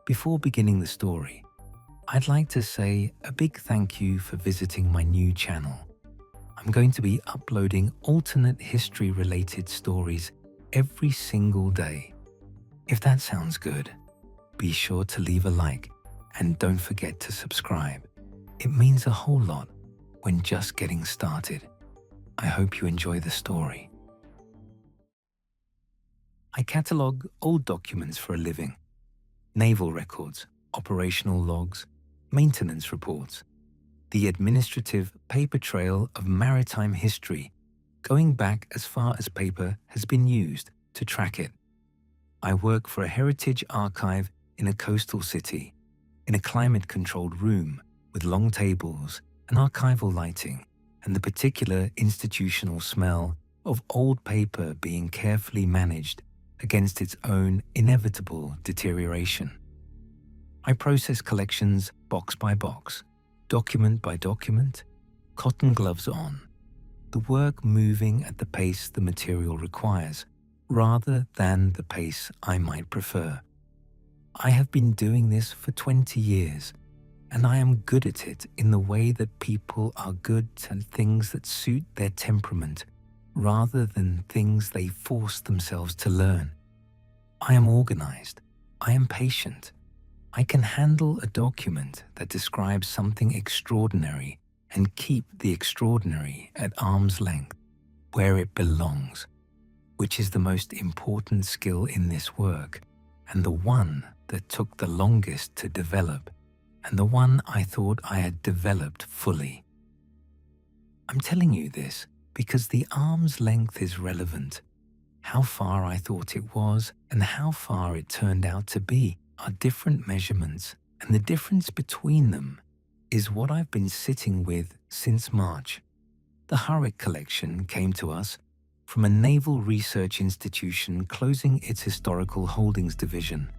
Before beginning the story, I'd like to say a big thank you for visiting my new channel. I'm going to be uploading alternate history-related stories every single day. If that sounds good, be sure to leave a like and don't forget to subscribe. It means a whole lot when just getting started. I hope you enjoy the story. I catalogue old documents for a living. Naval records, operational logs, maintenance reports, the administrative paper trail of maritime history going back as far as paper has been used to track it. I work for a heritage archive in a coastal city, in a climate-controlled room with long tables and archival lighting and the particular institutional smell of old paper being carefully managed against its own inevitable deterioration. I process collections box by box, document by document, cotton gloves on, the work moving at the pace the material requires, rather than the pace I might prefer. I have been doing this for 20 years, and I am good at it in the way that people are good at things that suit their temperament, rather than things they force themselves to learn. I am organized. I am patient. I can handle a document that describes something extraordinary and keep the extraordinary at arm's length, where it belongs, which is the most important skill in this work, and the one that took the longest to develop, and the one I thought I had developed fully. I'm telling you this because the arm's length is relevant. How far I thought it was and how far it turned out to be are different measurements, and the difference between them is what I've been sitting with since March. The Hurrick collection came to us from a naval research institution closing its historical holdings division.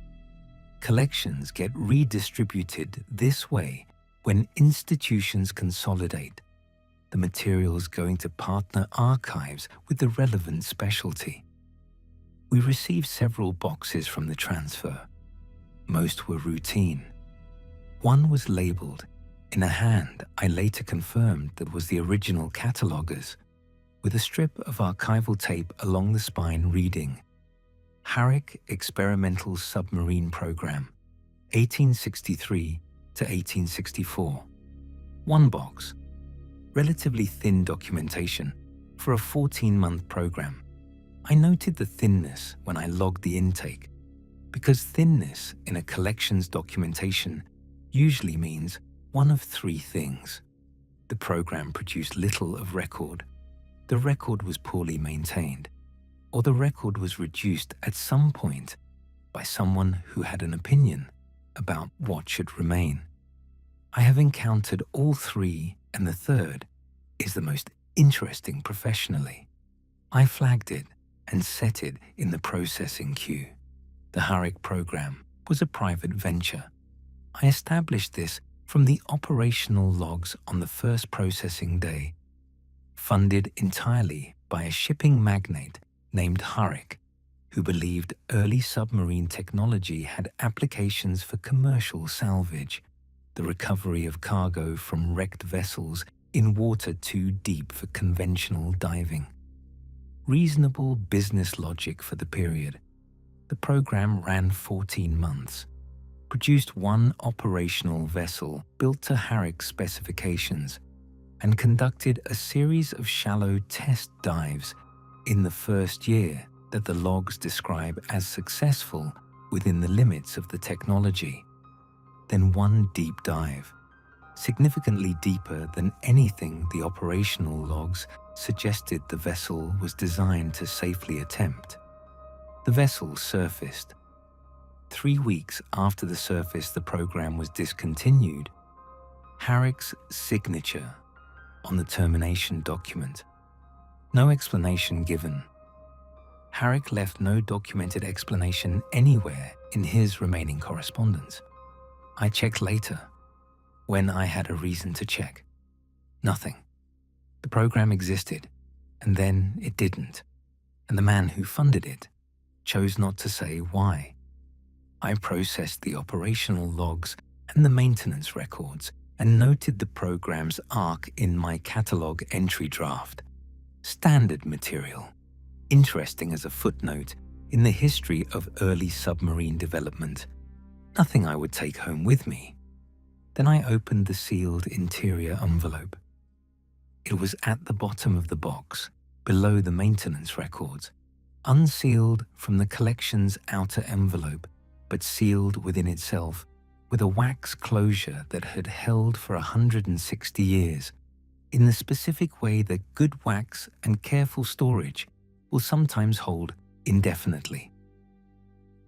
Collections get redistributed this way when institutions consolidate, the materials going to partner archives with the relevant specialty. We received several boxes from the transfer. Most were routine. One was labeled, in a hand I later confirmed that was the original cataloguer's, with a strip of archival tape along the spine reading, Hurrick Experimental Submarine Program, 1863 to 1864. One box, relatively thin documentation for a 14-month program. I noted the thinness when I logged the intake, because thinness in a collections documentation usually means one of three things. The program produced little of record, the record was poorly maintained, or the record was reduced at some point by someone who had an opinion about what should remain. I have encountered all three, and the third is the most interesting professionally. I flagged it and set it in the processing queue. The Hurrick program was a private venture. I established this from the operational logs on the first processing day, funded entirely by a shipping magnate named Hurrick, who believed early submarine technology had applications for commercial salvage, the recovery of cargo from wrecked vessels in water too deep for conventional diving. Reasonable business logic for the period. The program ran 14 months, produced one operational vessel built to Hurrick's specifications, and conducted a series of shallow test dives in the first year that the logs describe as successful within the limits of the technology. Then one deep dive, significantly deeper than anything the operational logs suggested the vessel was designed to safely attempt. The vessel surfaced. 3 weeks after the surface, the program was discontinued. Hurrick's signature on the termination document. No explanation given. Hurrick left no documented explanation anywhere in his remaining correspondence. I checked later, when I had a reason to check. Nothing. The program existed, and then it didn't, and the man who funded it chose not to say why. I processed the operational logs and the maintenance records and noted the program's arc in my catalog entry draft. Standard material, interesting as a footnote in the history of early submarine development. Nothing I would take home with me. Then I opened the sealed interior envelope. It was at the bottom of the box, below the maintenance records, unsealed from the collection's outer envelope, but sealed within itself with a wax closure that had held for 160 years, in the specific way that good wax and careful storage will sometimes hold indefinitely.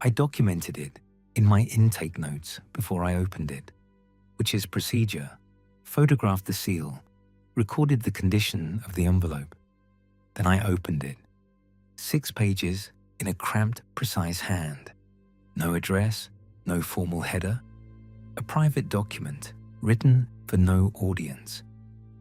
I documented it in my intake notes before I opened it, which is procedure, photographed the seal, recorded the condition of the envelope. Then I opened it. 6 pages in a cramped, precise hand. No address, no formal header. A private document written for no audience,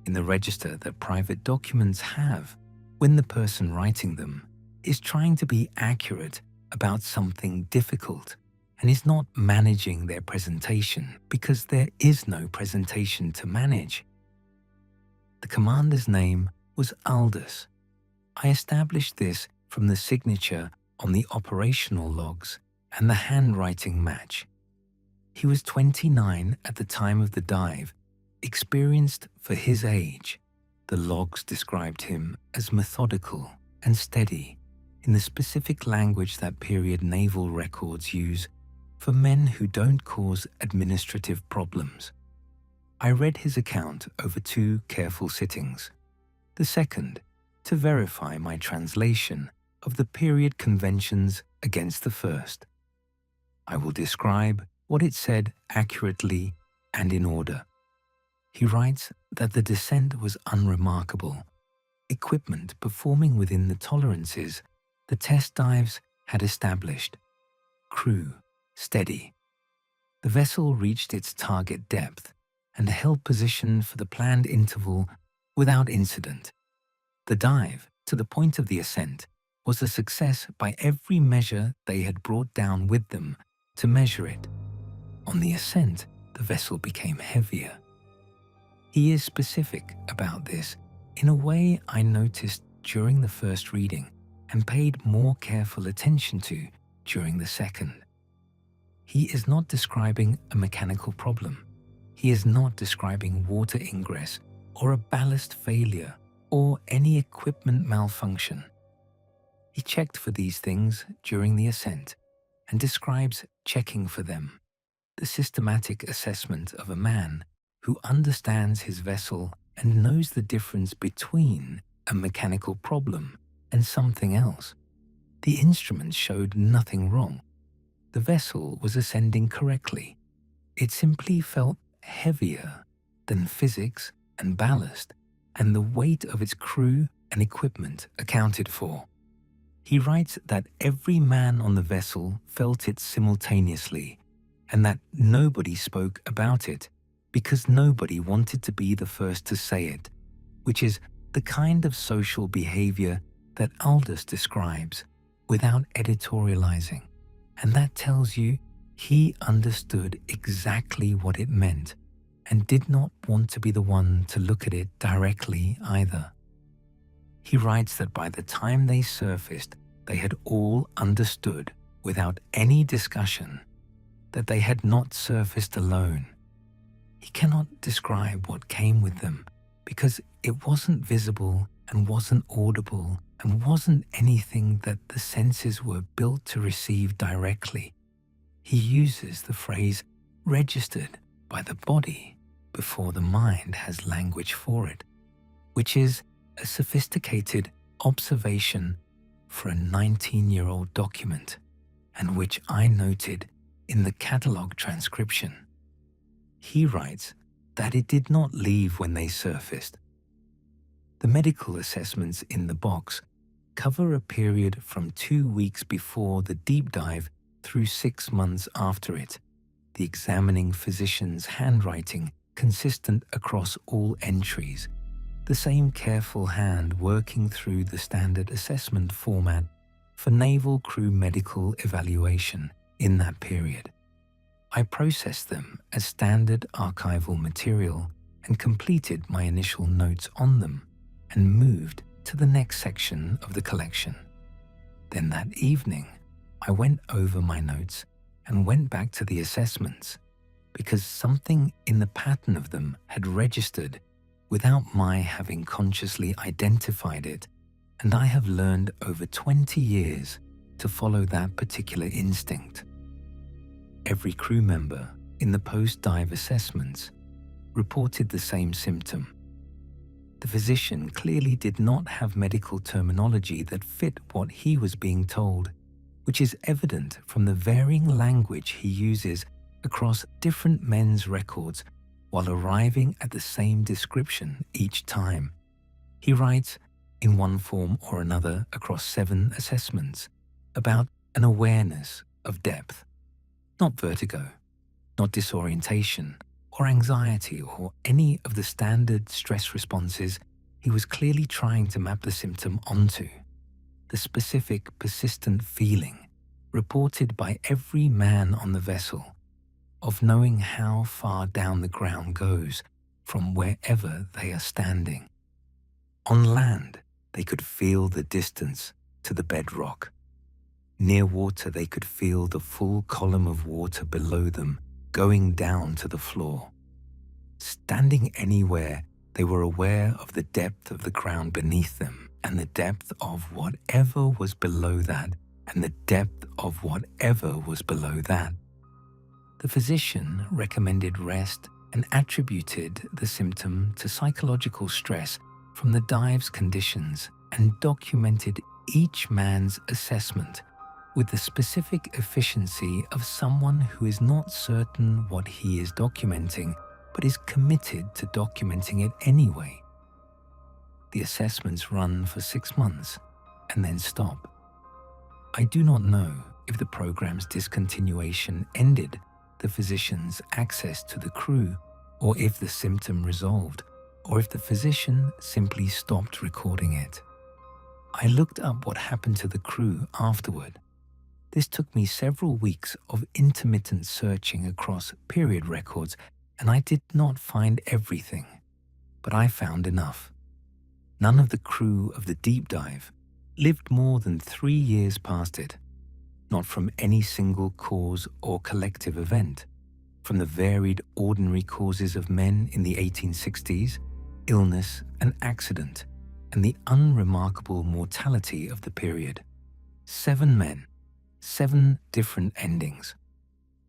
in the register that private documents have when the person writing them is trying to be accurate about something difficult and is not managing their presentation because there is no presentation to manage. The commander's name was Aldous. I established this from the signature on the operational logs and the handwriting match. He was 29 at the time of the dive, experienced for his age. The logs described him as methodical and steady in the specific language that period naval records use for men who don't cause administrative problems. I read his account over 2 careful sittings. The second, to verify my translation of the period conventions against the first. I will describe what it said accurately and in order. He writes that the descent was unremarkable, equipment performing within the tolerances the test dives had established. Crew steady. The vessel reached its target depth and held position for the planned interval without incident. The dive, to the point of the ascent, was a success by every measure they had brought down with them to measure it. On the ascent, the vessel became heavier. He is specific about this in a way I noticed during the first reading and paid more careful attention to during the second. He is not describing a mechanical problem. He is not describing water ingress or a ballast failure or any equipment malfunction. He checked for these things during the ascent and describes checking for them, the systematic assessment of a man who understands his vessel and knows the difference between a mechanical problem and something else. The instruments showed nothing wrong. The vessel was ascending correctly. It simply felt heavier than physics and ballast, and the weight of its crew and equipment accounted for. He writes that every man on the vessel felt it simultaneously, and that nobody spoke about it because nobody wanted to be the first to say it, which is the kind of social behavior that Aldous describes without editorializing. And that tells you he understood exactly what it meant and did not want to be the one to look at it directly either. He writes that by the time they surfaced, they had all understood without any discussion that they had not surfaced alone. He cannot describe what came with them because it wasn't visible and wasn't audible and wasn't anything that the senses were built to receive directly. He uses the phrase registered by the body before the mind has language for it, which is a sophisticated observation for a 19-year-old document, and which I noted in the catalogue transcription. He writes that it did not leave when they surfaced. The medical assessments in the box cover a period from 2 weeks before the deep dive through 6 months after it, the examining physician's handwriting consistent across all entries, the same careful hand working through the standard assessment format for naval crew medical evaluation In that period, I processed them as standard archival material and completed my initial notes on them and moved to the next section of the collection. Then that evening, I went over my notes and went back to the assessments because something in the pattern of them had registered without my having consciously identified it, and I have learned over 20 years to follow that particular instinct. Every crew member in the post-dive assessments reported the same symptom. The physician clearly did not have medical terminology that fit what he was being told, which is evident from the varying language he uses across different men's records while arriving at the same description each time. He writes, in one form or another across 7 assessments, about an awareness of depth, not vertigo, not disorientation or anxiety or any of the standard stress responses he was clearly trying to map the symptom onto. The specific persistent feeling reported by every man on the vessel of knowing how far down the ground goes from wherever they are standing. On land, they could feel the distance to the bedrock. Near water, they could feel the full column of water below them going down to the floor. Standing anywhere, they were aware of the depth of the ground beneath them and the depth of whatever was below that and the depth of whatever was below that. The physician recommended rest and attributed the symptom to psychological stress from the dive's conditions and documented each man's assessment with the specific efficiency of someone who is not certain what he is documenting but is committed to documenting it anyway. The assessments run for 6 months and then stop. I do not know if the program's discontinuation ended the physician's access to the crew, or if the symptom resolved, or if the physician simply stopped recording it. I looked up what happened to the crew afterward. This took me several weeks of intermittent searching across period records, and I did not find everything, but I found enough. None of the crew of the deep dive lived more than 3 years past it, not from any single cause or collective event, from the varied ordinary causes of men in the 1860s, illness and accident, and the unremarkable mortality of the period. 7 men, 7 different endings,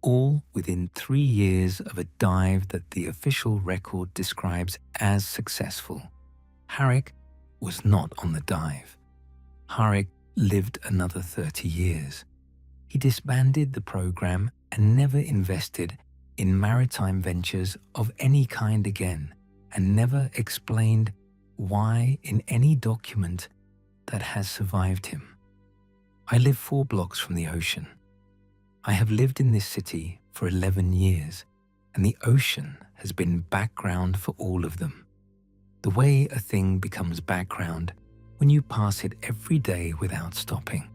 all within 3 years of a dive that the official record describes as successful. Harrick was not on the dive. Harrick lived another 30 years. He disbanded the program and never invested in maritime ventures of any kind again, and never explained why in any document that has survived him. I live 4 blocks from the ocean. I have lived in this city for 11 years, and the ocean has been background for all of them. The way a thing becomes background when you pass it every day without stopping.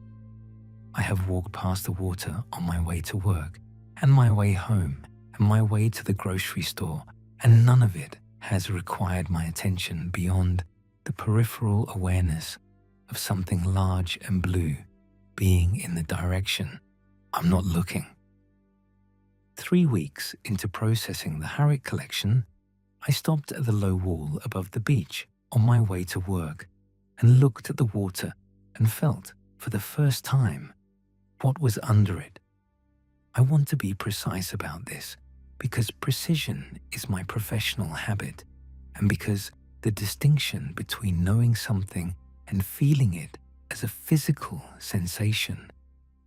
I have walked past the water on my way to work, and my way home, and my way to the grocery store, and none of it has required my attention beyond the peripheral awareness of something large and blue being in the direction I'm not looking. 3 weeks into processing the Harrick collection, I stopped at the low wall above the beach on my way to work and looked at the water and felt, for the first time, what was under it. I want to be precise about this because precision is my professional habit, and because the distinction between knowing something and feeling it as a physical sensation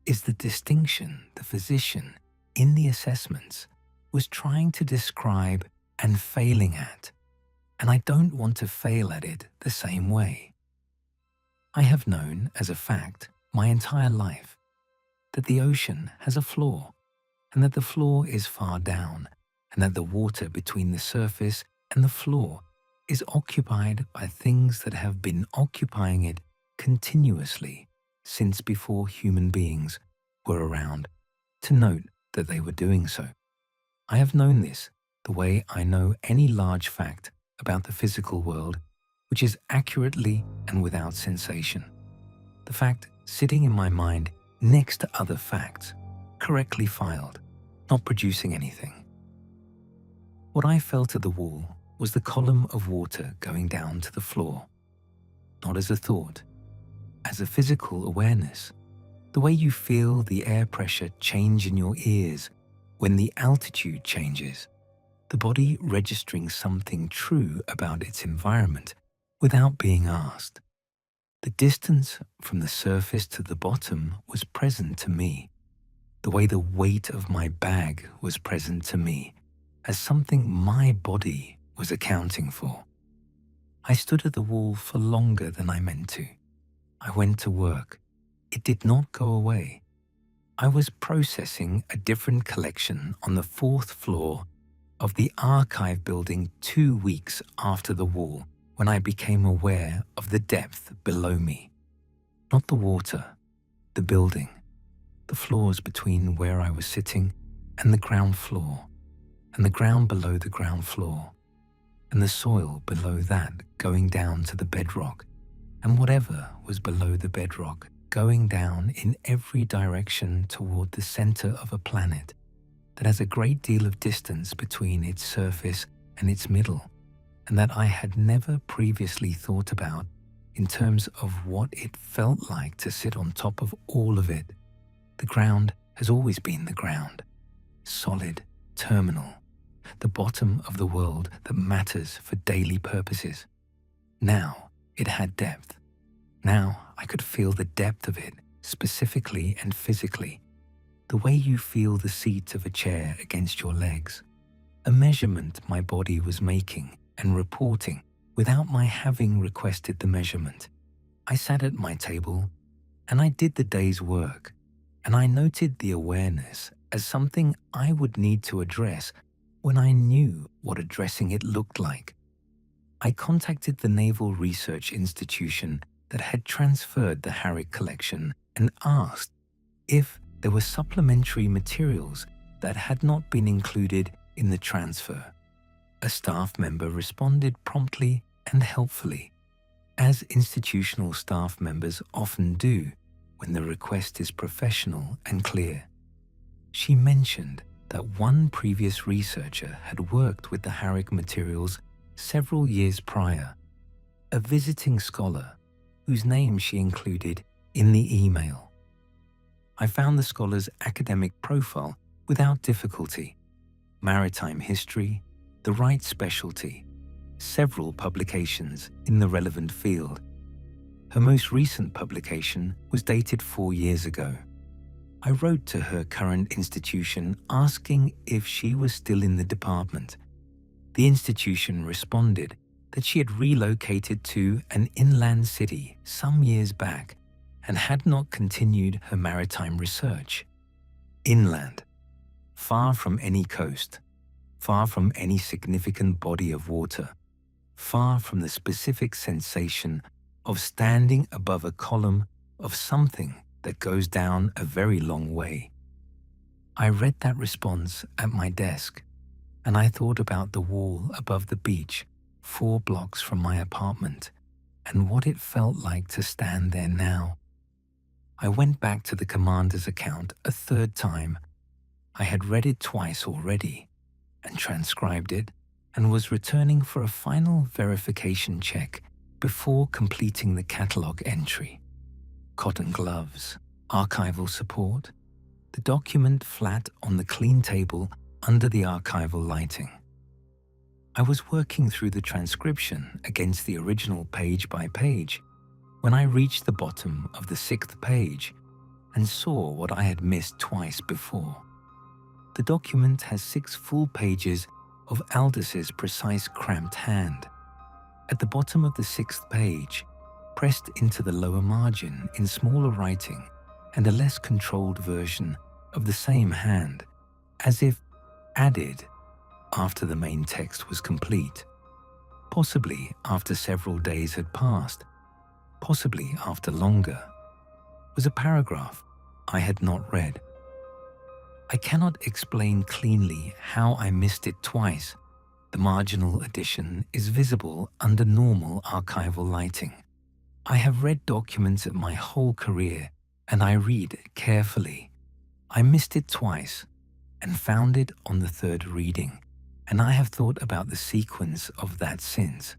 is the distinction the physician in the assessments was trying to describe and failing at, and I don't want to fail at it the same way. I have known as a fact my entire life that the ocean has a floor, and that the floor is far down, and that the water between the surface and the floor is occupied by things that have been occupying it continuously since before human beings were around. to note that they were doing so. I have known this the way I know any large fact about the physical world, which is accurately and without sensation. The fact sitting in my mind next to other facts, correctly filed, not producing anything. What I felt at the wall was the column of water going down to the floor, not as a thought, as a physical awareness, the way you feel the air pressure change in your ears when the altitude changes, the body registering something true about its environment without being asked. The distance from the surface to the bottom was present to me, the way the weight of my bag was present to me, as something my body was accounting for. I stood at the wall for longer than I meant to. I went to work. It did not go away. I was processing a different collection on the 4th floor of the archive building 2 weeks after the wall, when I became aware of the depth below me. Not the water, the building, the floors between where I was sitting and the ground floor, and the ground below the ground floor, and the soil below that going down to the bedrock, and whatever was below the bedrock going down in every direction toward the center of a planet that has a great deal of distance between its surface and its middle, and that I had never previously thought about in terms of what it felt like to sit on top of all of it. The ground has always been the ground, solid, terminal, the bottom of the world that matters for daily purposes. Now it had depth. Now I could feel the depth of it, specifically and physically, the way you feel the seat of a chair against your legs, a measurement my body was making and reporting without my having requested the measurement. I sat at my table and I did the day's work, and I noted the awareness as something I would need to address when I knew what addressing it looked like. I contacted the Naval Research Institution that had transferred the Harrick collection and asked if there were supplementary materials that had not been included in the transfer. A staff member responded promptly and helpfully, as institutional staff members often do when the request is professional and clear. She mentioned that one previous researcher had worked with the Harrick materials several years prior, a visiting scholar whose name she included in the email. I found the scholar's academic profile without difficulty: maritime history, the right specialty, several publications in the relevant field. Her most recent publication was dated 4 years ago. I wrote to her current institution asking if she was still in the department. The institution responded that she had relocated to an inland city some years back and had not continued her maritime research. Inland, far from any coast, far from any significant body of water, far from the specific sensation of standing above a column of something that goes down a very long way. I read that response at my desk, and I thought about the wall above the beach 4 blocks from my apartment and what it felt like to stand there now. I went back to the commander's account a 3rd time. I had read it twice already and transcribed it, and was returning for a final verification check before completing the catalogue entry. Cotton gloves, archival support, the document flat on the clean table under the archival lighting. I was working through the transcription against the original page by page when I reached the bottom of the 6th page and saw what I had missed twice before. The document has 6 full pages of Aldous' precise cramped hand. At the bottom of the 6th page, pressed into the lower margin in smaller writing and a less controlled version of the same hand, as if added after the main text was complete, possibly after several days had passed, possibly after longer, was a paragraph I had not read. I cannot explain cleanly how I missed it twice. The marginal edition is visible under normal archival lighting. I have read documents of my whole career, and I read carefully. I missed it twice and found it on the third reading, and I have thought about the sequence of that since.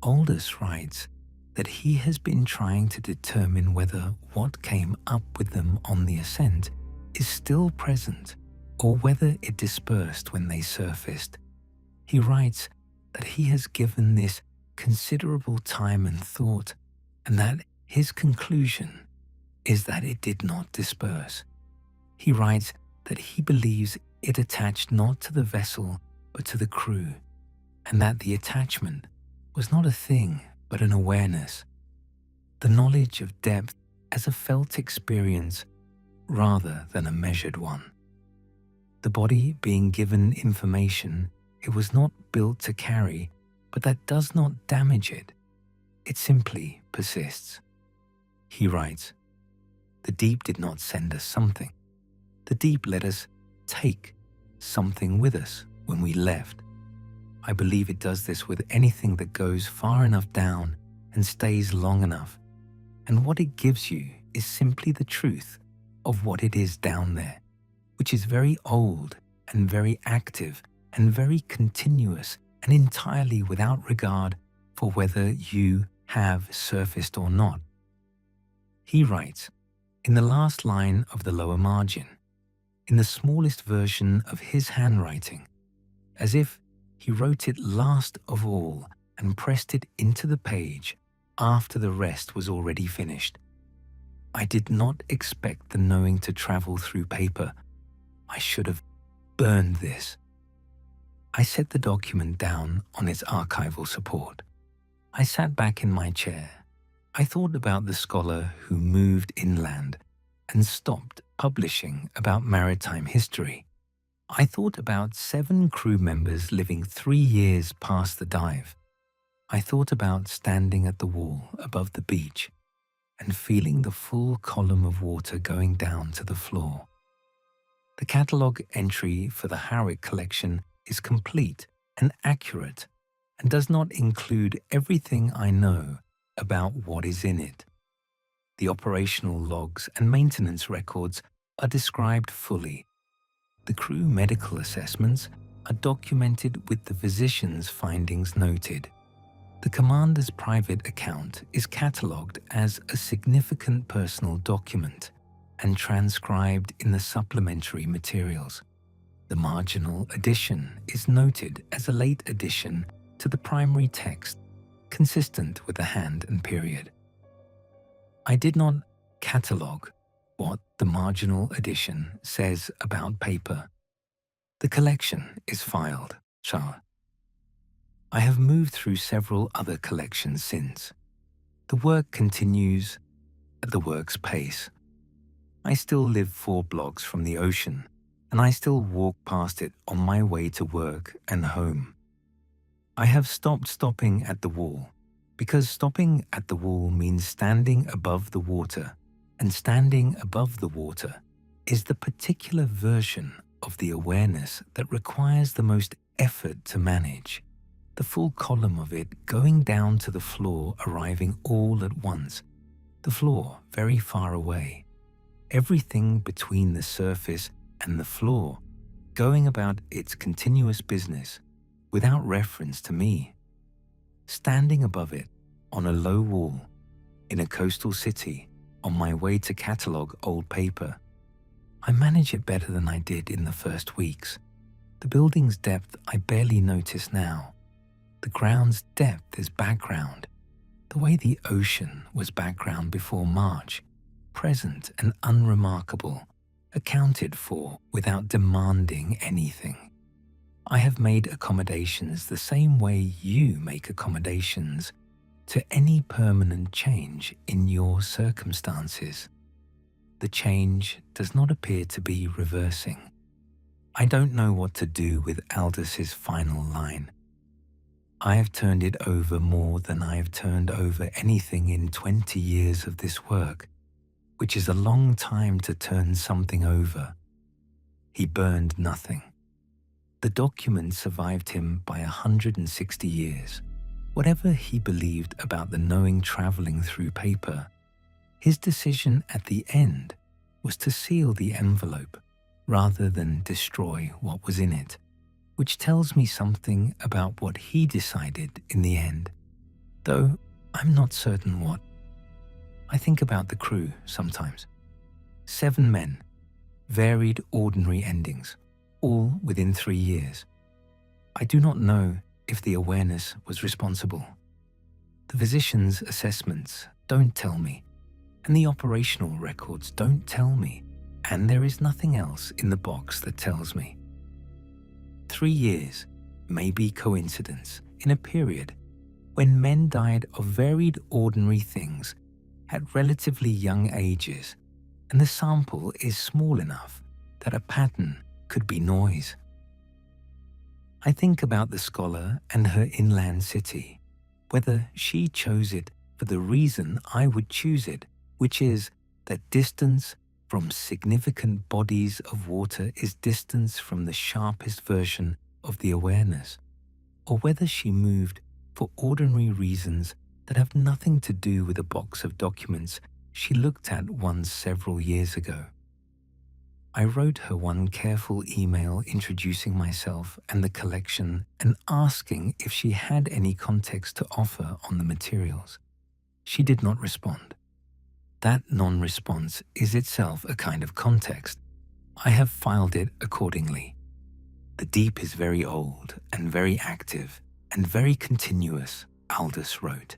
Aldous writes that he has been trying to determine whether what came up with them on the ascent is still present or whether it dispersed when they surfaced. He writes that he has given this considerable time and thought, and that his conclusion is that it did not disperse. He writes that he believes it attached not to the vessel but to the crew, and that the attachment was not a thing but an awareness, the knowledge of depth as a felt experience rather than a measured one. The body being given information it was not built to carry, but that does not damage it. It simply persists. He writes, "The deep did not send us something. The deep let us take something with us when we left. I believe it does this with anything that goes far enough down and stays long enough. And what it gives you is simply the truth of what it is down there, which is very old and very active and very continuous and entirely without regard for whether you have surfaced or not." He writes, in the last line of the lower margin, in the smallest version of his handwriting, as if he wrote it last of all and pressed it into the page after the rest was already finished. "I did not expect the knowing to travel through paper. I should have burned this." I set the document down on its archival support. I sat back in my chair. I thought about the scholar who moved inland and stopped publishing about maritime history. I thought about 7 crew members living 3 years past the dive. I thought about standing at the wall above the beach and feeling the full column of water going down to the floor. The catalogue entry for the Howick collection is complete and accurate and does not include everything I know about what is in it. The operational logs and maintenance records are described fully. The crew medical assessments are documented with the physician's findings noted. The commander's private account is catalogued as a significant personal document and transcribed in the supplementary materials. The marginal addition is noted as a late addition to the primary text, consistent with the hand and period. I did not catalogue what the marginal addition says about paper. The collection is filed, Charles. I have moved through several other collections since. The work continues at the work's pace. I still live 4 blocks from the ocean, and I still walk past it on my way to work and home. I have stopped stopping at the wall, because stopping at the wall means standing above the water, and standing above the water is the particular version of the awareness that requires the most effort to manage. The full column of it going down to the floor, arriving all at once, the floor very far away, everything between the surface and the floor going about its continuous business without reference to me. Standing above it on a low wall in a coastal city on my way to catalogue old paper. I manage it better than I did in the first weeks. The building's depth I barely notice now. The ground's depth is background, the way the ocean was background before March, present and unremarkable, accounted for without demanding anything. I have made accommodations the same way you make accommodations to any permanent change in your circumstances. The change does not appear to be reversing. I don't know what to do with Aldous' final line. I have turned it over more than I have turned over anything in 20 years of this work, which is a long time to turn something over. He burned nothing. The document survived him by 160 years. Whatever he believed about the knowing traveling through paper, his decision at the end was to seal the envelope rather than destroy what was in it, which tells me something about what he decided in the end, though I'm not certain what. I think about the crew sometimes. 7 men, varied ordinary endings, all within 3 years. I do not know if the awareness was responsible. The physician's assessments don't tell me, and the operational records don't tell me, and there is nothing else in the box that tells me. 3 years may be coincidence in a period when men died of varied ordinary things at relatively young ages, and the sample is small enough that a pattern could be noise. I think about the scholar and her inland city, whether she chose it for the reason I would choose it, which is that distance from significant bodies of water is distance from the sharpest version of the awareness, or whether she moved for ordinary reasons that have nothing to do with a box of documents she looked at once several years ago. I wrote her one careful email introducing myself and the collection and asking if she had any context to offer on the materials. She did not respond. That non-response is itself a kind of context. I have filed it accordingly. The deep is very old and very active and very continuous, Aldous wrote,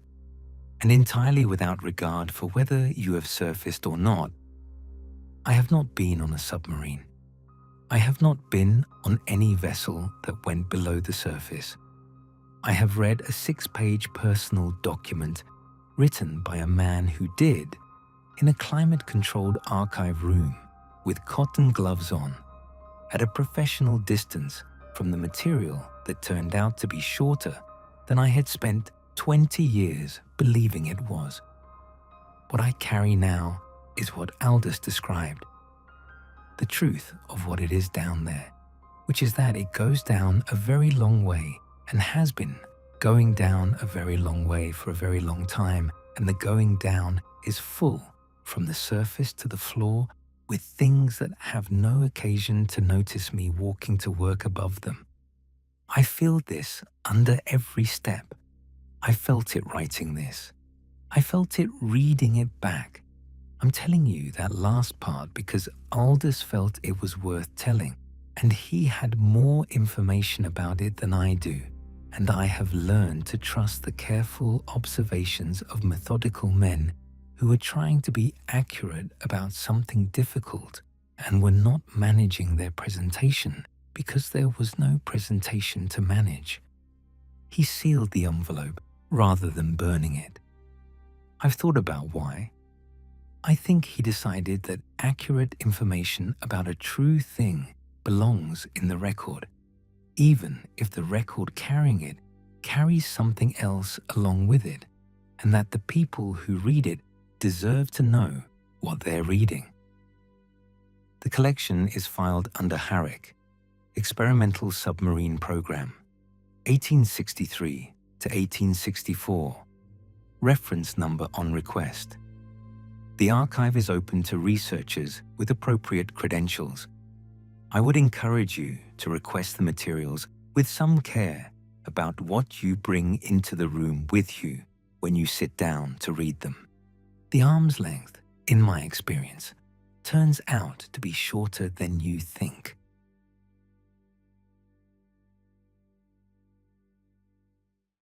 and entirely without regard for whether you have surfaced or not. I have not been on a submarine. I have not been on any vessel that went below the surface. I have read a 6-page personal document written by a man who did, in a climate-controlled archive room with cotton gloves on, at a professional distance from the material that turned out to be shorter than I had spent 20 years believing it was. What I carry now is what Aldous described. The truth of what it is down there, which is that it goes down a very long way and has been going down a very long way for a very long time, and the going down is full from the surface to the floor with things that have no occasion to notice me walking to work above them. I feel this under every step. I felt it writing this. I felt it reading it back. I'm telling you that last part because Aldous felt it was worth telling, and he had more information about it than I do, and I have learned to trust the careful observations of methodical men who were trying to be accurate about something difficult and were not managing their presentation because there was no presentation to manage. He sealed the envelope rather than burning it. I've thought about why. I think he decided that accurate information about a true thing belongs in the record, even if the record carrying it carries something else along with it, and that the people who read it deserve to know what they're reading. The collection is filed under Herrick, Experimental Submarine Program, 1863 to 1864, reference number on request. The archive is open to researchers with appropriate credentials. I would encourage you to request the materials with some care about what you bring into the room with you when you sit down to read them. The arm's length, in my experience, turns out to be shorter than you think.